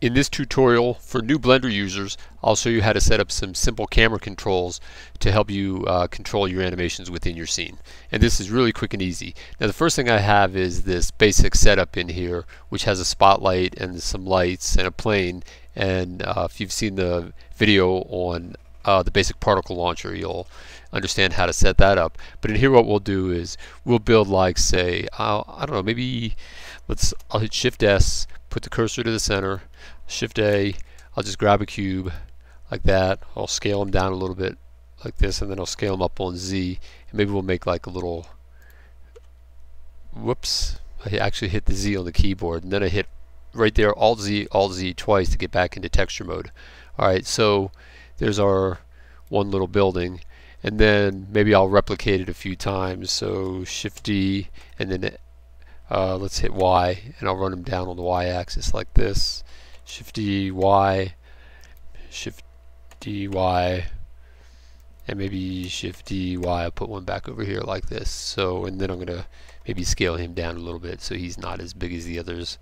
In this tutorial for new Blender users, I'll show you how to set up some simple camera controls to help you control your animations within your scene. And this is really quick and easy. Now the first thing I have is this basic setup in here, which has a spotlight and some lights and a plane. And if you've seen the video on the basic particle launcher, you'll understand how to set that up. But in here what we'll do is we'll build, like, say, I don't know, maybe I'll hit Shift S, put the cursor to the center, Shift A, I'll just grab a cube like that. I'll scale them down a little bit like this, and then I'll scale them up on Z, and maybe we'll make like a little, whoops, I actually hit the Z on the keyboard, and then I hit right there Alt Z twice to get back into texture mode. Alright, so there's our one little building, and then maybe I'll replicate it a few times. So Shift D, and then let's hit Y, and I'll run them down on the Y axis like this. Shift D, Y, Shift D, Y, and maybe Shift D, Y. I'll put one back over here like this. So, and then I'm gonna maybe scale him down a little bit so he's not as big as the others.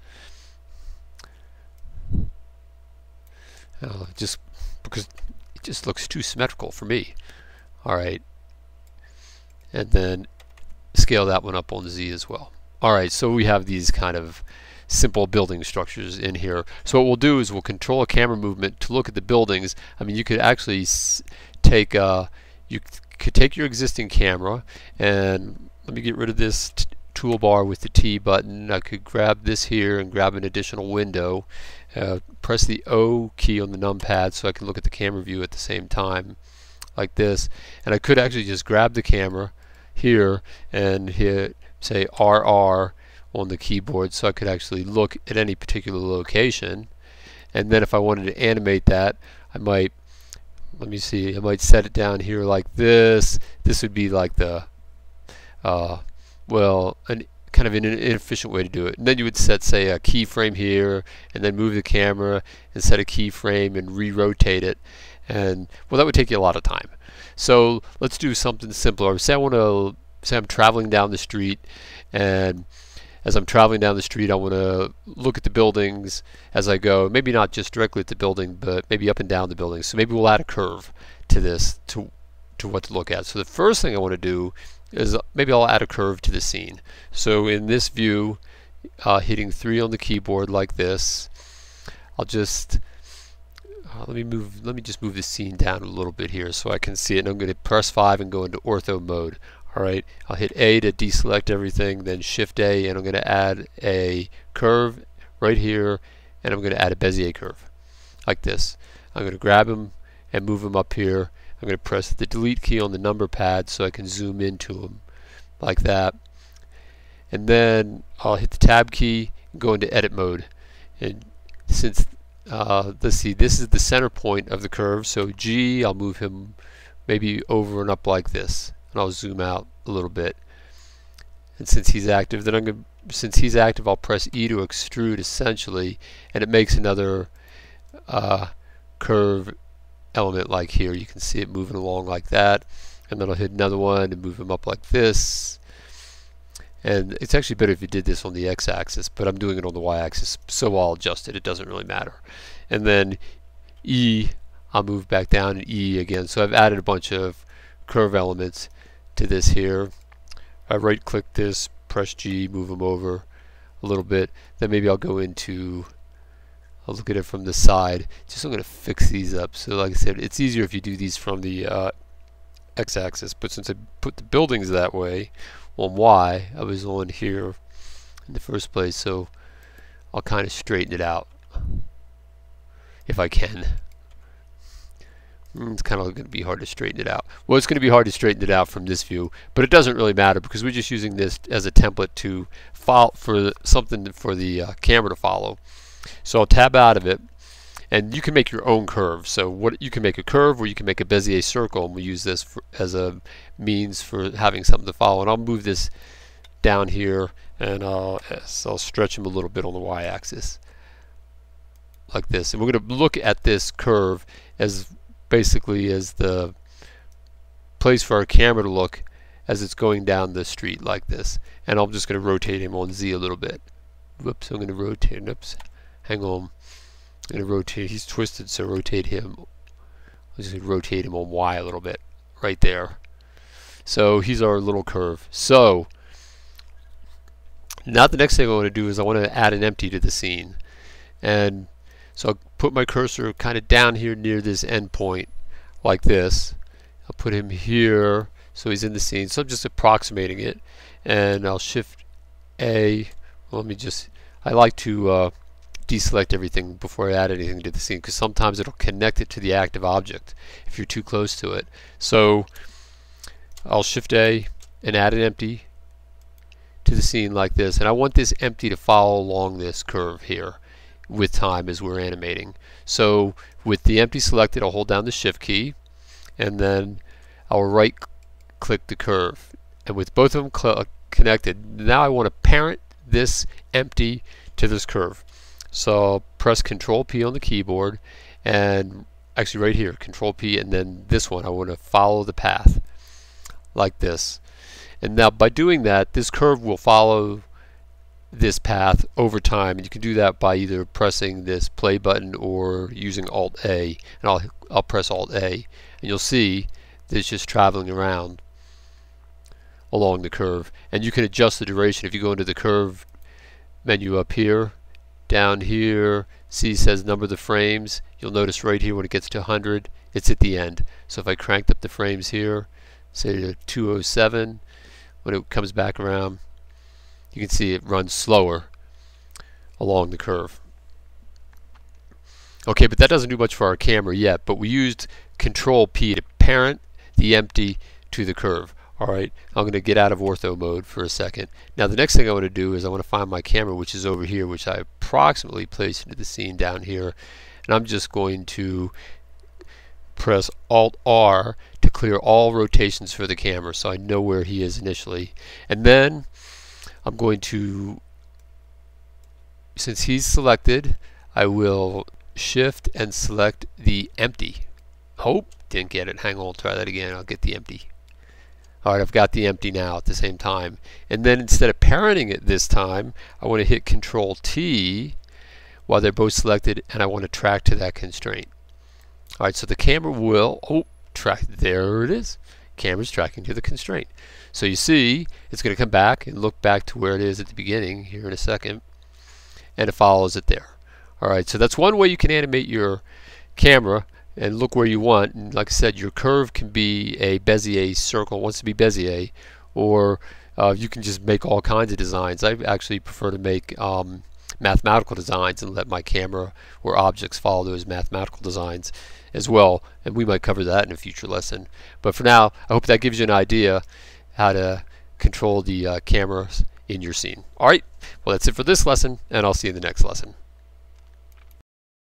Just because it just looks too symmetrical for me. Alright, and then scale that one up on Z as well. Alright, so we have these kind of simple building structures in here. So what we'll do is we'll control a camera movement to look at the buildings. I mean, you could actually take your existing camera, and let me get rid of this toolbar with the T button. I could grab this here and grab an additional window, press the O key on the numpad so I can look at the camera view at the same time like this, and I could actually just grab the camera here and hit, say, RR on the keyboard, so I could actually look at any particular location. And then if I wanted to animate that, I might, let me see, I might set it down here like this. This would be like the well, kind of an inefficient way to do it. And then you would set, say, a keyframe here, and then move the camera and set a keyframe and re-rotate it. And well, that would take you a lot of time. So let's do something simpler. Say I'm traveling down the street, and as I'm traveling down the street, I want to look at the buildings as I go. Maybe not just directly at the building, but maybe up and down the building. So maybe we'll add a curve to this, to what to look at. So the first thing I want to do is maybe I'll add a curve to the scene. So in this view, hitting 3 on the keyboard like this, I'll just let me just move the scene down a little bit here so I can see it. And I'm going to press 5 and go into ortho mode. Alright, I'll hit A to deselect everything, then Shift A, and I'm going to add a curve right here, and I'm going to add a Bezier curve like this. I'm going to grab him and move him up here. I'm going to press the delete key on the number pad so I can zoom into him like that. And then I'll hit the tab key and go into edit mode. And since let's see, this is the center point of the curve, so G, I'll move him maybe over and up like this, and I'll zoom out a little bit. And since he's active, then I'll press E to extrude essentially, and it makes another curve element like here. You can see it moving along like that, and then I'll hit another one and move him up like this. And it's actually better if you did this on the x-axis, but I'm doing it on the y-axis, so I'll adjust it. It doesn't really matter. And then E, I'll move back down, and E again. So I've added a bunch of curve elements to this here. I right-click this, press G, move them over a little bit. Then maybe I'll go into, I'll look at it from the side. Just I'm going to fix these up. So like I said, it's easier if you do these from the x-axis, but since I put the buildings that way on Y, I was on here in the first place, so I'll kind of straighten it out if I can. It's kind of going to be hard to straighten it out. Well, it's going to be hard to straighten it out from this view, but it doesn't really matter because we're just using this as a template to follow, for something for the camera to follow. So I'll tab out of it, and you can make your own curve. So you can make a curve, or you can make a Bezier circle, and we use this as a means for having something to follow. And I'll move this down here, and I'll stretch him a little bit on the y-axis like this. And we're going to look at this curve as basically as the place for our camera to look as it's going down the street like this. And I'm just going to rotate him on Z a little bit. Whoops, I'm going to rotate. Oops, hang on. I'm going to rotate. He's twisted, so rotate him. Let's just rotate him on Y a little bit, right there. So he's our little curve. So now the next thing I want to do is I want to add an empty to the scene, and so I'll put my cursor kind of down here near this endpoint, like this. I'll put him here, so he's in the scene. So I'm just approximating it, and I'll Shift A. Well, let me just. I like to deselect everything before I add anything to the scene, because sometimes it'll connect it to the active object if you're too close to it. So I'll Shift A and add an empty to the scene like this, and I want this empty to follow along this curve here with time as we're animating. So with the empty selected, I'll hold down the Shift key, and then I'll right click the curve, and with both of them connected, now I want to parent this empty to this curve. So I'll press Control P on the keyboard, and actually right here, Control P, and then this one I want to follow the path like this. And now by doing that, this curve will follow this path over time, and you can do that by either pressing this play button or using Alt A. And I'll press Alt A, and you'll see that it's just traveling around along the curve. And you can adjust the duration. If you go into the curve menu up here, down here, see it says number the frames. You'll notice right here when it gets to 100, it's at the end. So if I cranked up the frames here, say to 207, when it comes back around, you can see it runs slower along the curve. Okay, but that doesn't do much for our camera yet, but we used Control P to parent the empty to the curve. Alright, I'm going to get out of ortho mode for a second. Now the next thing I want to do is I want to find my camera, which is over here, which I approximately placed into the scene down here. And I'm just going to press Alt R to clear all rotations for the camera, so I know where he is initially. And then I'm going to, since he's selected, I will Shift and select the empty. Oh, didn't get it. Hang on, I'll try that again. I'll get the empty. Alright, I've got the empty now at the same time. And then instead of parenting it this time, I want to hit Control T while they're both selected, and I want to track to that constraint. Alright, so the camera will track. There it is. Camera's tracking to the constraint. So you see, it's going to come back and look back to where it is at the beginning here in a second, and it follows it there. Alright, so that's one way you can animate your camera and look where you want. And like I said, your curve can be a Bezier circle, wants to be Bezier, or you can just make all kinds of designs. I actually prefer to make mathematical designs and let my camera or objects follow those mathematical designs as well, and we might cover that in a future lesson. But for now, I hope that gives you an idea how to control the cameras in your scene. Alright, well that's it for this lesson, and I'll see you in the next lesson.